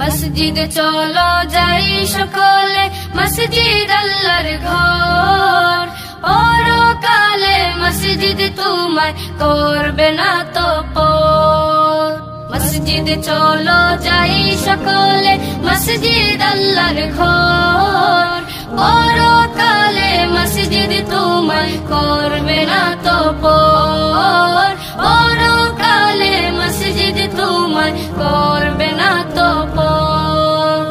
মসজিদে চলো যাই সকলে, মসজিদ আল্লাহর ঘর। পরকালে মসজিদ তোমায় করবে না তো পর। মসজিদে চলো যাই সকলে, মসজিদ আল্লাহর ঘর। পরকালে মসজিদ তোমায় করবে না তো পর। পরকালে মসজিদ তোমায় করবে না তো পর।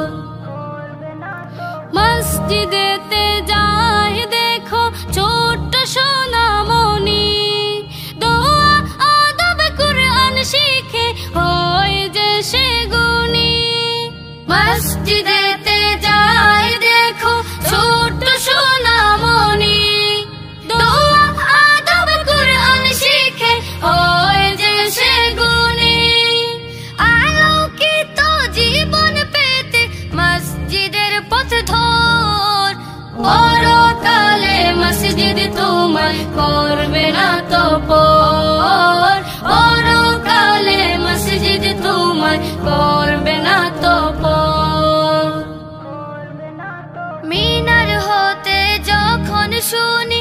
মসজিদেতে যাই দেখো ছোট্ট সোনামণি, দোয়া আদব কুরআন শিখে হয় যে সে গুণী। মসজিদেতে যাই দেখো ছোট্ট সোনামণি, দোয়া আদব কুরআন শিখে হয় যে সে গুণী। আলোকিত জীবন পেতে মসজিদের পথ ধর। পরকালে মসজিদ তোমায় করবে না তো পর। পরকালে মসজিদ তোমায় করবে না তো পর। মিনার হতে যখন শুনি